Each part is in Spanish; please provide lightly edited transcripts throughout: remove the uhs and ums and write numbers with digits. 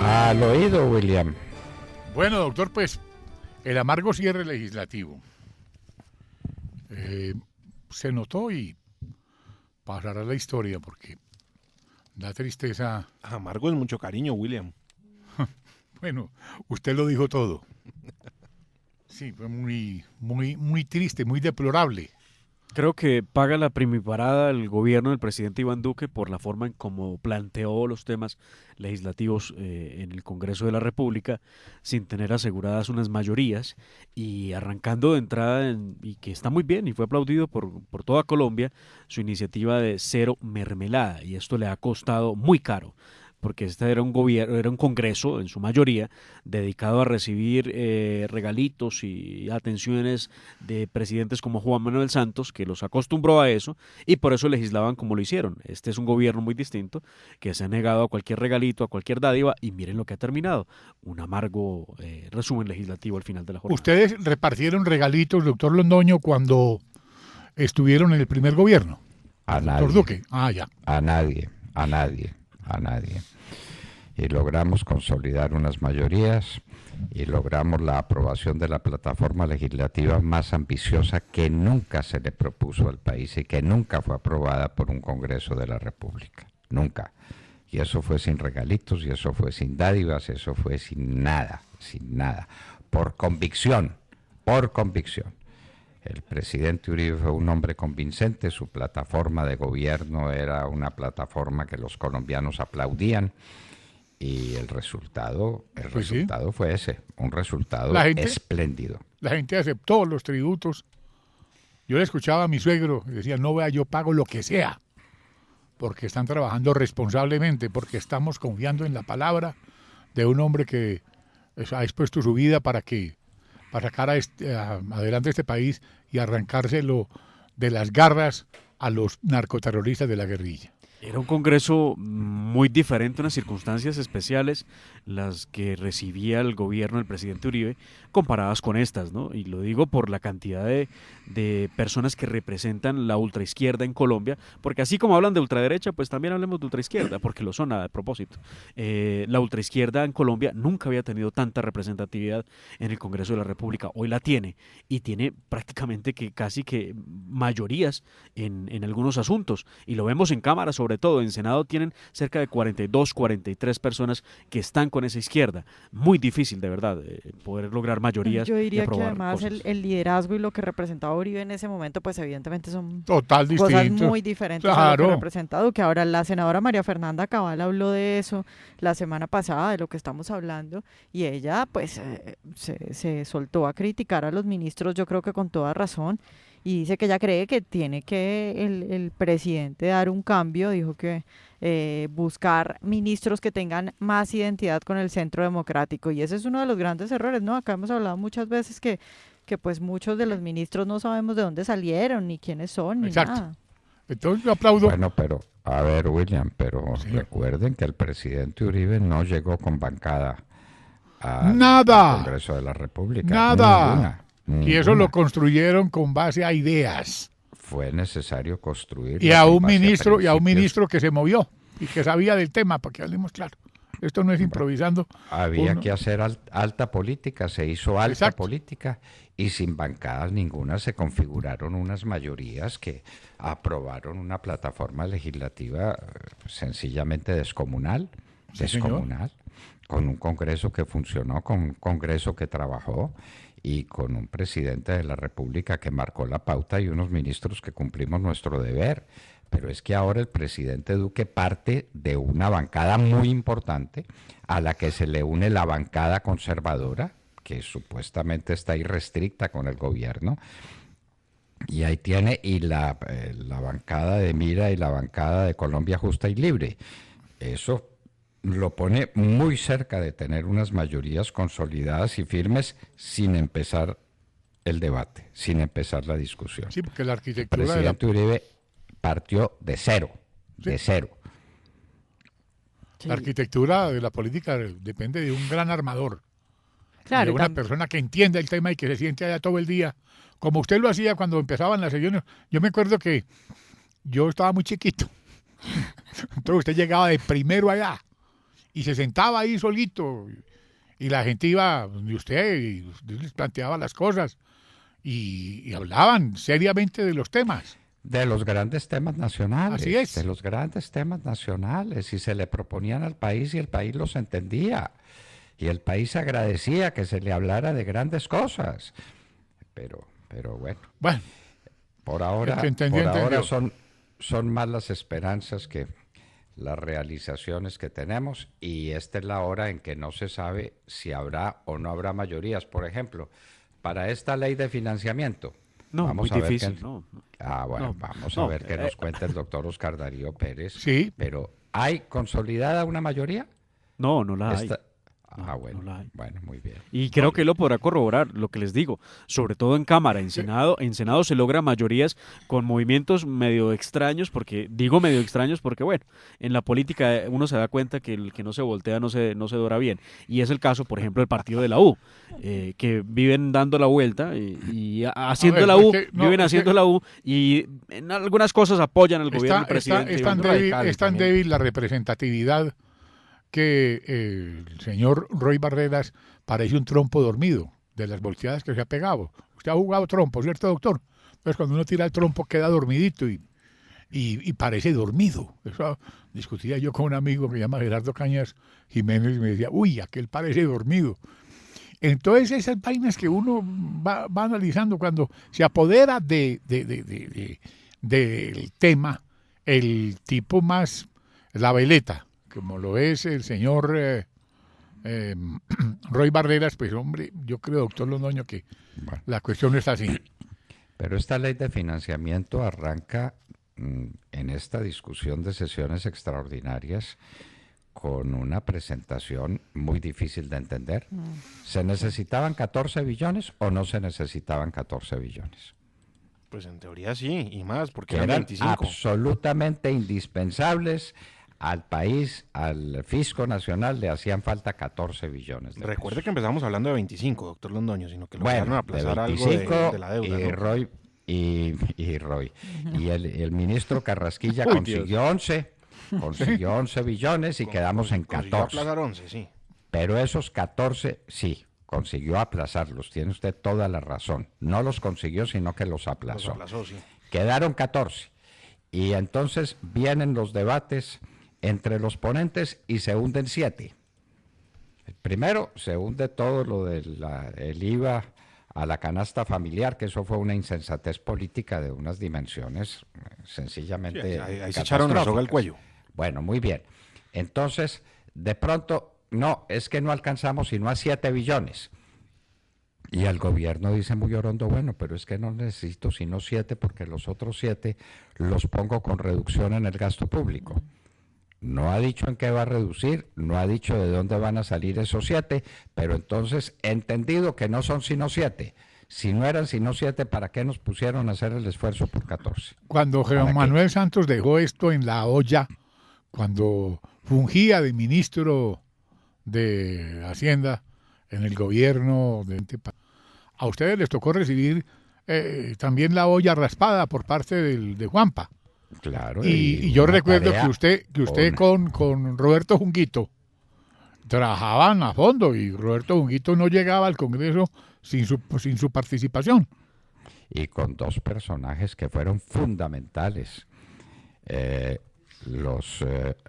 Al oído, William. Bueno, doctor, pues el amargo cierre legislativo se notó y pasará la historia porque da tristeza. Amargo es mucho cariño, William. Bueno, usted lo dijo todo. Sí, fue muy triste, muy deplorable. Creo que paga la primiparada el gobierno del presidente Iván Duque por la forma en cómo planteó los temas legislativos en el Congreso de la República sin tener aseguradas unas mayorías y arrancando de entrada, y que está muy bien y fue aplaudido por toda Colombia, su iniciativa de cero mermelada, y esto le ha costado muy caro, porque este era un gobierno, era un Congreso en su mayoría dedicado a recibir regalitos y atenciones de presidentes como Juan Manuel Santos, que los acostumbró a eso y por eso legislaban como lo hicieron. Este es un gobierno muy distinto, que se ha negado a cualquier regalito, a cualquier dádiva, y miren lo que ha terminado, un amargo resumen legislativo al final de la jornada. ¿Ustedes repartieron regalitos, doctor Londoño, cuando estuvieron en el primer gobierno? A Doctor nadie. Duque. Ya. A nadie. Y logramos consolidar unas mayorías y logramos la aprobación de la plataforma legislativa más ambiciosa que nunca se le propuso al país y que nunca fue aprobada por un Congreso de la República. Nunca. Y eso fue sin regalitos, y eso fue sin dádivas, eso fue sin nada. Por convicción. El presidente Uribe fue un hombre convincente, su plataforma de gobierno era una plataforma que los colombianos aplaudían y el resultado fue ese, un resultado espléndido. La gente aceptó los tributos. Yo le escuchaba a mi suegro y decía, no vea, yo pago lo que sea, porque están trabajando responsablemente, porque estamos confiando en la palabra de un hombre que ha expuesto su vida para sacar adelante este país y arrancárselo de las garras a los narcoterroristas de la guerrilla. Era un Congreso muy diferente, unas circunstancias especiales las que recibía el gobierno del presidente Uribe comparadas con estas, ¿no? Y lo digo por la cantidad de personas que representan la ultraizquierda en Colombia, porque así como hablan de ultraderecha, pues también hablemos de ultraizquierda, porque lo son a propósito. La ultraizquierda en Colombia nunca había tenido tanta representatividad en el Congreso de la República, hoy la tiene, y tiene prácticamente que casi que mayorías en algunos asuntos, y lo vemos en Cámara, sobre todo en Senado tienen cerca de 42, 43 personas que están con esa izquierda. Muy difícil, de verdad, poder lograr mayorías. Yo diría y que aprobar además cosas. el liderazgo y lo que representaba Uribe en ese momento, pues evidentemente son Total cosas distinto. muy diferentes a lo Claro. que representa Duque. Ahora, la senadora María Fernanda Cabal habló de eso la semana pasada, de lo que estamos hablando, y ella pues se soltó a criticar a los ministros, yo creo que con toda razón, y dice que ella cree que tiene que el presidente dar un cambio, dijo que buscar ministros que tengan más identidad con el centro democrático, y ese es uno de los grandes errores, ¿no? Acá hemos hablado muchas veces que pues muchos de los ministros no sabemos de dónde salieron, ni quiénes son, ni Exacto. nada. Entonces yo aplaudo. Bueno, pero, a ver, William, pero Sí. recuerden que el presidente Uribe no llegó con bancada Nada. al Congreso de la República. Nada. Ninguna. Y eso lo construyeron con base a ideas. Fue necesario construir. Y a un ministro que se movió y que sabía del tema, para que hablemos claro. Esto no es improvisando. Había que hacer alta política, se hizo alta Exacto. política y sin bancadas ninguna se configuraron unas mayorías que aprobaron una plataforma legislativa sencillamente descomunal, Sí, señor. con un Congreso que funcionó, con un Congreso que trabajó y con un presidente de la República que marcó la pauta y unos ministros que cumplimos nuestro deber. Pero es que ahora el presidente Duque parte de una bancada muy importante a la que se le une la bancada conservadora, que supuestamente está irrestricta con el gobierno, y ahí tiene la bancada de Mira y la bancada de Colombia Justa y Libre. Eso lo pone muy cerca de tener unas mayorías consolidadas y firmes sin empezar el debate, sin empezar la discusión. Sí, porque la El arquitectura presidente Uribe partió de cero. la arquitectura de la política depende de un gran armador. Claro, De y una persona que entienda el tema y que se siente allá todo el día, como usted lo hacía cuando empezaban las sesiones. Yo me acuerdo que yo estaba muy chiquito, entonces usted llegaba de primero allá y se sentaba ahí solito y la gente iba de usted y usted les planteaba las cosas y hablaban seriamente de los temas. De los grandes temas nacionales. Así es. De los grandes temas nacionales. Y se le proponían al país y el país los entendía. Y el país agradecía que se le hablara de grandes cosas. Pero bueno, Bueno, por ahora, el que entendió, entendió. son más las esperanzas que las realizaciones que tenemos. Y esta es la hora en que no se sabe si habrá o no habrá mayorías. Por ejemplo, para esta ley de financiamiento. No, Vamos muy a ver difícil. qué- No, bueno, no, vamos no, a ver qué nos cuenta el doctor Oscar Darío Pérez. Sí. Pero ¿hay consolidada una mayoría? no la hay. Esta- No, bueno, no la hay. bueno, muy bien. Y creo que él lo podrá corroborar, lo que les digo, sobre todo en Cámara, en Senado se logra mayorías con movimientos medio extraños, porque digo medio extraños porque bueno, en la política uno se da cuenta que el que no se voltea no se dora bien, y es el caso, por ejemplo, del partido de la U, que viven dando la vuelta y haciendo ver, la U, es que no, viven es haciendo que- la U y en algunas cosas apoyan al gobierno del presidente. Es Iván tan Duque. débil, es tan también. débil la representatividad que el señor Roy Barreras parece un trompo dormido de las volteadas que se ha pegado. Usted ha jugado trompo, ¿cierto, doctor? Entonces cuando uno tira el trompo queda dormidito y parece dormido. Eso discutía yo con un amigo que se llama Gerardo Cañas Jiménez y me decía, uy, aquel parece dormido. Entonces esas vainas que uno va analizando cuando se apodera del tema, el tipo más, la veleta, como lo es el señor Roy Barreras, pues hombre, yo creo, doctor Londoño, que Bueno, la cuestión es así. pero esta ley de financiamiento arranca en esta discusión de sesiones extraordinarias con una presentación muy difícil de entender. ¿Se necesitaban 14 billones o no se necesitaban 14 billones? Pues en teoría sí, y más, porque Que eran eran 25. absolutamente indispensables al país, al fisco nacional, le hacían falta 14 billones de Recuerde pesos. que empezamos hablando de 25, doctor Londoño, sino que lograron Bueno, de aplazar algo 25 de la deuda. y ¿no? Roy y Roy. Y el ministro Carrasquilla Uy, consiguió 11, consiguió 11 billones y quedamos en Consiguió 14. aplazar 11, sí. Pero esos 14, sí, consiguió aplazarlos, tiene usted toda la razón. No los consiguió, sino que los Los aplazó. aplazó, sí. Quedaron 14. Y entonces vienen los debates entre los ponentes y se hunden 7. Primero se hunde todo lo del el IVA a la canasta familiar, que eso fue una insensatez política de unas dimensiones sencillamente Sí, ahí se echaron la soga al catastróficas. cuello. Bueno, muy bien. Entonces, de pronto, no, es que no alcanzamos sino a 7 billones. Y el gobierno dice muy orondo, bueno, pero es que no necesito sino 7 porque los otros 7 los pongo con reducción en el gasto público. No ha dicho en qué va a reducir, no ha dicho de dónde van a salir esos 7, pero entonces, entendido que no son sino 7. Si no eran sino 7, ¿para qué nos pusieron a hacer el esfuerzo por 14? Cuando ¿Para Juan qué? Manuel Santos dejó esto en la olla, cuando fungía de ministro de Hacienda en el gobierno a ustedes les tocó recibir también la olla raspada por parte de Juanpa. Claro. Y yo una recuerdo tarea que usted con Roberto Junguito trabajaban a fondo y Roberto Junguito no llegaba al Congreso sin su participación. y con dos personajes que fueron fundamentales. Los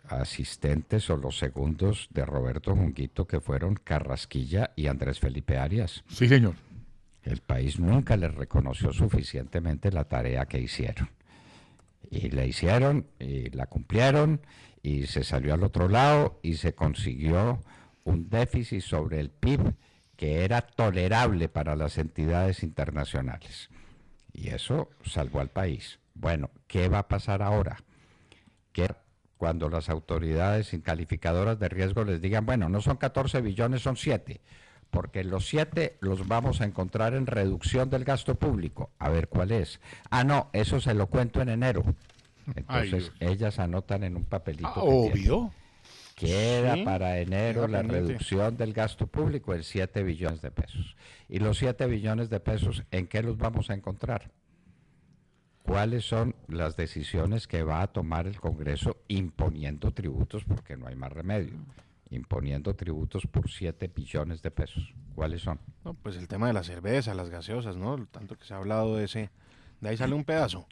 asistentes o los segundos de Roberto Junguito, que fueron Carrasquilla y Andrés Felipe Arias. Sí, señor. El país nunca les reconoció suficientemente la tarea que hicieron. Y la hicieron, y la cumplieron, y se salió al otro lado, y se consiguió un déficit sobre el PIB que era tolerable para las entidades internacionales. Y eso salvó al país. Bueno, ¿qué va a pasar ahora? Que cuando las autoridades calificadoras de riesgo les digan, bueno, no son 14 billones, son 7, porque los 7 los vamos a encontrar en reducción del gasto público. A ver, ¿cuál es? Ah, no, eso se lo cuento en enero. Entonces, ellas anotan en un papelito. que tienen. Obvio. Queda Sí, para enero queda la pendiente. reducción del gasto público en 7 billones de pesos. Y los 7 billones de pesos, ¿en qué los vamos a encontrar? ¿Cuáles son las decisiones que va a tomar el Congreso imponiendo tributos? Porque no hay más remedio. imponiendo tributos por 7 billones de pesos. ¿Cuáles son? No, pues el tema de la cerveza, las gaseosas, ¿no? Tanto que se ha hablado de ahí sale un pedazo.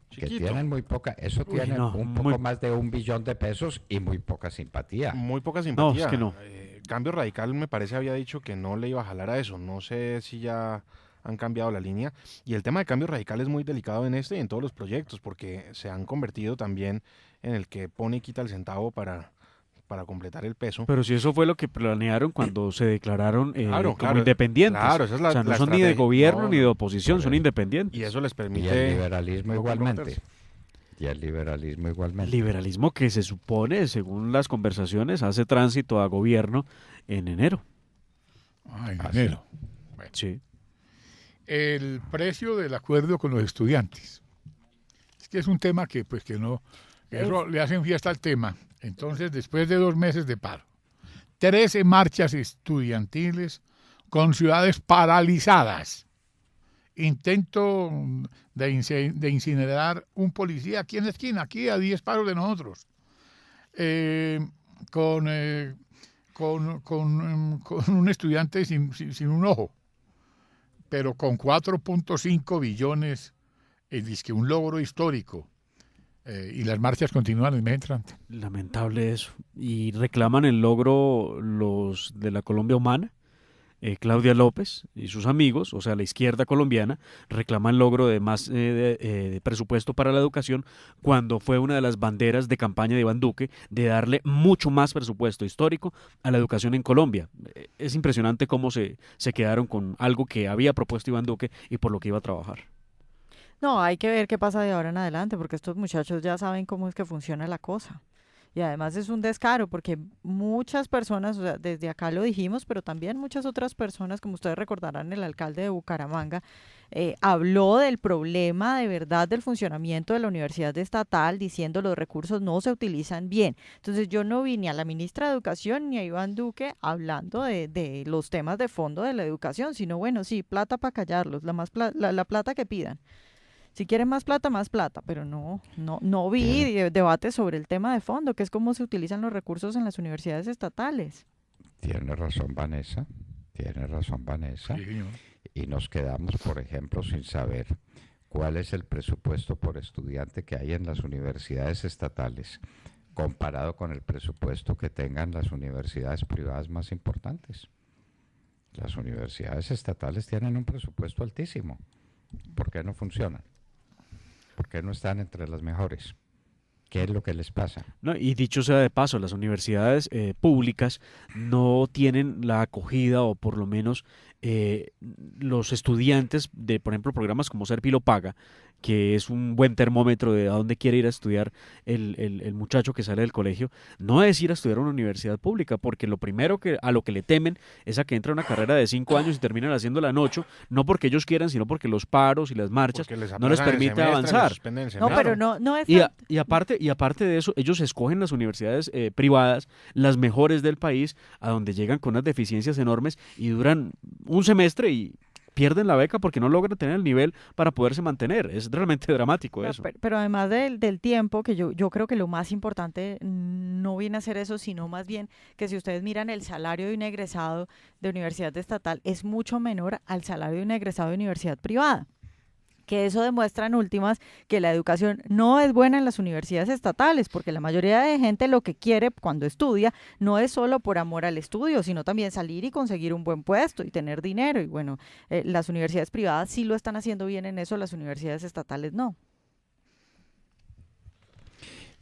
Que Chiquito. tienen muy poca, eso tiene un poco más de 1 billón de pesos y muy poca simpatía. Muy poca simpatía. No, es que no. Cambio Radical me parece había dicho que no le iba a jalar a eso. No sé si ya han cambiado la línea. Y el tema de Cambio Radical es muy delicado en este y en todos los proyectos, porque se han convertido también en el que pone y quita el centavo para completar el peso. Pero si eso fue lo que planearon cuando se declararon como claro, independientes. claro, esa es o sea, no la son ni de estrategia. gobierno No, ni de no, oposición, son independientes. Y eso les Y permite... el liberalismo no igualmente. comprometerse. Y el liberalismo igualmente. Liberalismo que se supone, según las conversaciones, hace tránsito a gobierno en enero. En Ah, enero. Sí. El precio del acuerdo con los estudiantes. Es que es un tema que no, que eso le hacen fiesta al tema. Entonces, después de 2 meses de paro, 13 marchas estudiantiles con ciudades paralizadas. Intento de incinerar un policía aquí en la esquina, aquí a 10 paros de nosotros. Con un estudiante sin un ojo, pero con 4.5 billones, dizque un logro histórico. Y las marchas continúan el mes entrante. Lamentable eso. Y reclaman el logro los de la Colombia Humana, Claudia López y sus amigos, o sea, la izquierda colombiana, reclaman logro de más de presupuesto para la educación, cuando fue una de las banderas de campaña de Iván Duque de darle mucho más presupuesto histórico a la educación en Colombia. Es impresionante cómo se quedaron con algo que había propuesto Iván Duque y por lo que iba a trabajar. No, hay que ver qué pasa de ahora en adelante, porque estos muchachos ya saben cómo es que funciona la cosa. Y además es un descaro, porque muchas personas, o sea, desde acá lo dijimos, pero también muchas otras personas, como ustedes recordarán, el alcalde de Bucaramanga, habló del problema de verdad del funcionamiento de la universidad estatal, diciendo los recursos no se utilizan bien. Entonces yo no vi ni a la ministra de Educación ni a Iván Duque hablando de los temas de fondo de la educación, sino bueno, sí, plata para callarlos, la plata que pidan. Si quieren más plata, pero no vi debate sobre el tema de fondo, que es cómo se utilizan los recursos en las universidades estatales. Tiene razón Vanessa, tiene razón Vanessa. Sí, señor. Y nos quedamos, por ejemplo, sin saber cuál es el presupuesto por estudiante que hay en las universidades estatales comparado con el presupuesto que tengan las universidades privadas más importantes. Las universidades estatales tienen un presupuesto altísimo. ¿Por qué no funcionan? ¿Por qué no están entre las mejores? ¿Qué es lo que les pasa? No, y dicho sea de paso, las universidades públicas no tienen la acogida, o por lo menos los estudiantes de, por ejemplo, programas como Serpi lo paga, que es un buen termómetro de a dónde quiere ir a estudiar el muchacho que sale del colegio, no es ir a estudiar a una universidad pública, porque lo primero a lo que le temen es a que entre a una carrera de 5 años y terminan haciéndola en 8, no porque ellos quieran, sino porque los paros y las marchas no les permite avanzar. No, pero no es... Y aparte de eso, ellos escogen las universidades privadas, las mejores del país, a donde llegan con unas deficiencias enormes y duran un semestre y pierden la beca porque no logran tener el nivel para poderse mantener. Es realmente dramático eso. Pero además del tiempo, que yo creo que lo más importante no viene a ser eso, sino más bien que si ustedes miran el salario de un egresado de universidad estatal es mucho menor al salario de un egresado de universidad privada. Que eso demuestra en últimas que la educación no es buena en las universidades estatales, porque la mayoría de gente lo que quiere cuando estudia no es solo por amor al estudio, sino también salir y conseguir un buen puesto y tener dinero. Y bueno, las universidades privadas sí lo están haciendo bien en eso, las universidades estatales no.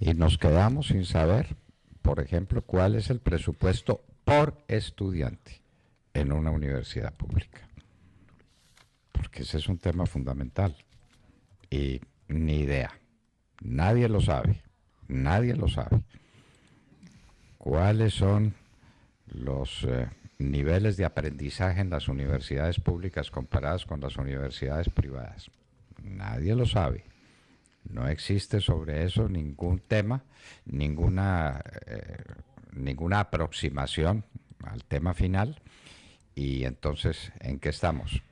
Y nos quedamos sin saber, por ejemplo, cuál es el presupuesto por estudiante en una universidad pública. Porque ese es un tema fundamental y ni idea, nadie lo sabe, cuáles son los niveles de aprendizaje en las universidades públicas comparadas con las universidades privadas, nadie lo sabe, no existe sobre eso ningún tema, ninguna aproximación al tema final. Y entonces, ¿en qué estamos?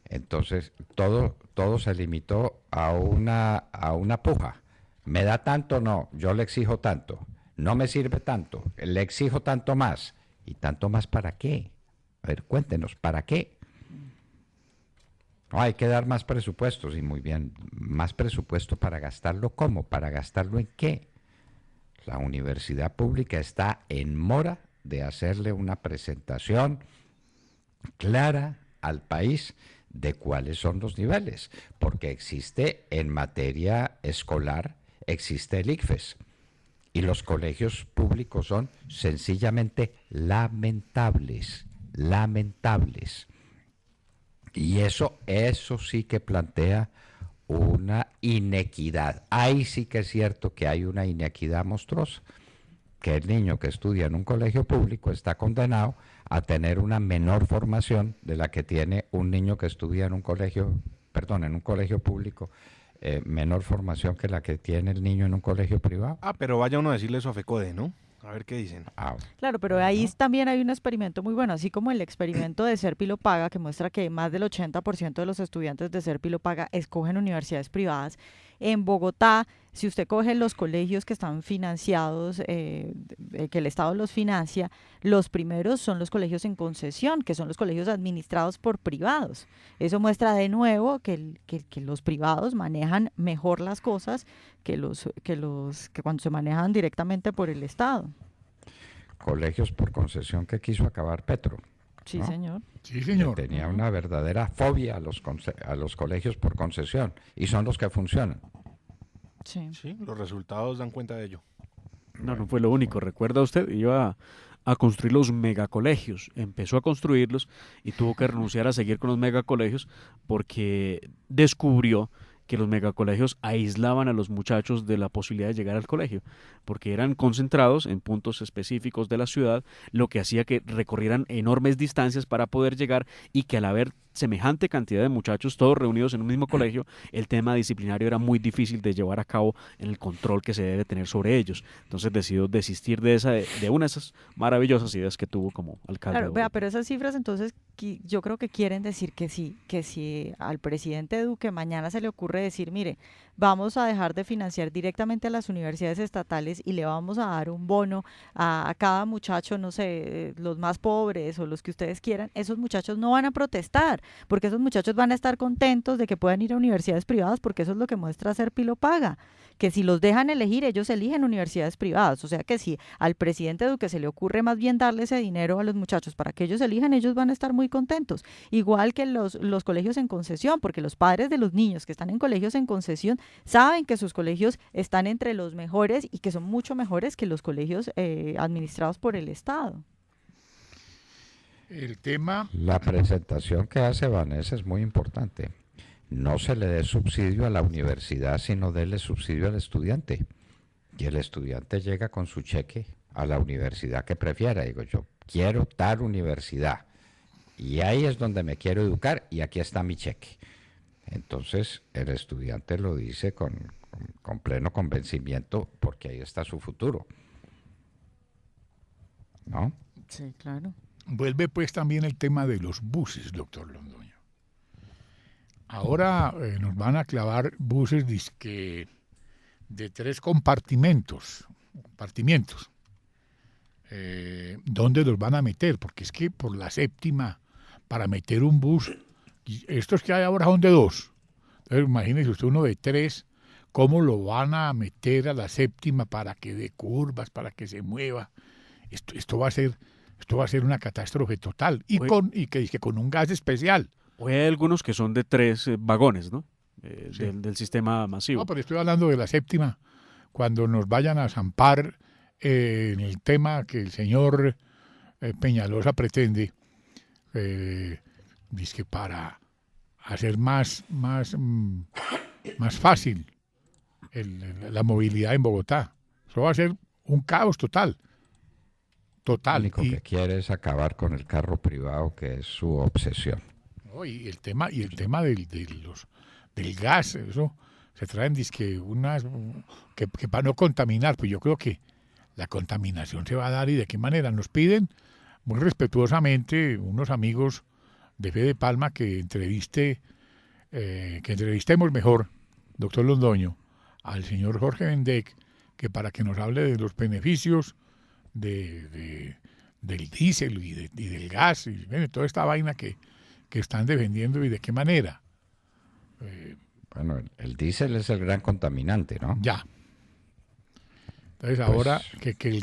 Entonces, todo se limitó a una puja. ¿Me da tanto? No, yo le exijo tanto. no me sirve tanto, le exijo tanto más. ¿Y tanto más para qué? A ver, cuéntenos, ¿para qué? No, hay que dar más presupuestos, y muy bien, más presupuesto para gastarlo, ¿cómo? ¿Para gastarlo en qué? La universidad pública está en mora de hacerle una presentación clara al país de cuáles son los niveles, porque existe en materia escolar, existe el ICFES, y los colegios públicos son sencillamente lamentables, lamentables. Y eso sí que plantea una inequidad. Ahí sí que es cierto que hay una inequidad monstruosa, que el niño que estudia en un colegio público está condenado a tener una menor formación de la que tiene un niño que estudia en un colegio público, menor formación que la que tiene el niño en un colegio privado. Pero vaya uno a decirle eso a FECODE, ¿no? A ver qué dicen. Claro, pero ahí también hay un experimento muy bueno, así como el experimento de Serpi lo paga, que muestra que más del 80% de los estudiantes de Serpi lo paga escogen universidades privadas. En Bogotá, si usted coge los colegios que están financiados, que el Estado los financia, los primeros son los colegios en concesión, que son los colegios administrados por privados. Eso muestra de nuevo que los privados manejan mejor las cosas que cuando se manejan directamente por el Estado. Colegios por concesión que quiso acabar Petro. Sí, ¿no? señor. Sí, señor. Que tenía una verdadera fobia a los colegios por concesión, y son los que funcionan. Sí. Sí, los resultados dan cuenta de ello. No fue lo único. ¿Recuerda usted? Iba a construir los megacolegios. Empezó a construirlos y tuvo que renunciar a seguir con los megacolegios porque descubrió que los megacolegios aislaban a los muchachos de la posibilidad de llegar al colegio, porque eran concentrados en puntos específicos de la ciudad, lo que hacía que recorrieran enormes distancias para poder llegar, y que al haber semejante cantidad de muchachos todos reunidos en un mismo colegio, el tema disciplinario era muy difícil de llevar a cabo en el control que se debe tener sobre ellos. Entonces decidió desistir de una de esas maravillosas ideas que tuvo como alcalde. Claro, vea, pero esas cifras entonces yo creo que quieren decir que si al presidente Duque mañana se le ocurre decir, mire, vamos a dejar de financiar directamente a las universidades estatales y le vamos a dar un bono a cada muchacho, no sé, los más pobres o los que ustedes quieran, esos muchachos no van a protestar, porque esos muchachos van a estar contentos de que puedan ir a universidades privadas, porque eso es lo que muestra Serpi lo paga, que si los dejan elegir, ellos eligen universidades privadas. O sea que si al presidente Duque se le ocurre más bien darle ese dinero a los muchachos para que ellos elijan, ellos van a estar muy contentos. Igual que los colegios en concesión, porque los padres de los niños que están en colegios en concesión saben que sus colegios están entre los mejores y que son mucho mejores que los colegios administrados por el Estado. El tema... La presentación que hace Vanessa es muy importante. No se le dé subsidio a la universidad, sino déle subsidio al estudiante. Y el estudiante llega con su cheque a la universidad que prefiera. Digo, yo quiero tal universidad, y ahí es donde me quiero educar, y aquí está mi cheque. Entonces el estudiante lo dice con pleno convencimiento, porque ahí está su futuro, ¿no? Sí, claro. Vuelve pues también el tema de los buses, doctor Londoño. Ahora nos van a clavar buses de 3 compartimentos. ¿Dónde los van a meter? Porque es que por la séptima, para meter un bus, estos que hay ahora son de 2. Entonces imagínese usted uno de 3, ¿cómo lo van a meter a la séptima para que dé curvas, para que se mueva? Esto va a ser una catástrofe total, y con un gas especial. Hoy hay algunos que son de 3 vagones, ¿no? Sí. Del sistema masivo. No, pero estoy hablando de la séptima, cuando nos vayan a zampar en el tema que el señor Peñalosa pretende, dice para hacer más fácil la movilidad en Bogotá. Eso va a ser un caos total. Lo único que quiere es acabar con el carro privado, que es su obsesión. Y el tema del gas, eso se traen que para no contaminar, pues yo creo que la contaminación se va a dar. ¿Y de qué manera? Nos piden muy respetuosamente unos amigos de Fede Palma que entrevistemos mejor, doctor Londoño, al señor Jorge Vendec, que para que nos hable de los beneficios del diésel y del gas y bueno, toda esta vaina que están defendiendo y de qué manera. Bueno, el diésel es el gran contaminante, ¿no? Ya. Entonces Pues- ahora que el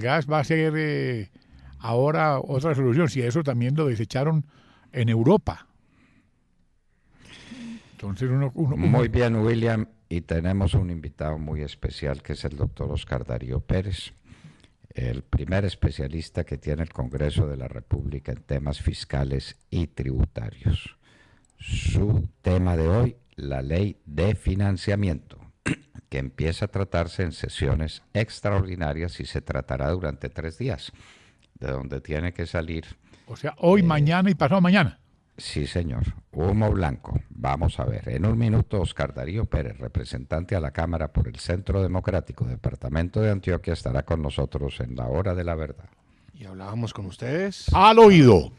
gas va a ser ahora otra solución, si eso también lo desecharon en Europa. Entonces Muy bien, William, y tenemos un invitado muy especial que es el doctor Oscar Darío Pérez, el primer especialista que tiene el Congreso de la República en temas fiscales y tributarios. Su tema de hoy, la ley de financiamiento, que empieza a tratarse en sesiones extraordinarias y se tratará durante 3 días, de donde tiene que salir. o sea, hoy, mañana y pasado mañana. Sí, señor. Humo blanco. Vamos a ver. En un minuto, Oscar Darío Pérez, representante a la Cámara por el Centro Democrático, Departamento de Antioquia, estará con nosotros en la Hora de la Verdad. Y hablábamos con ustedes. Al oído.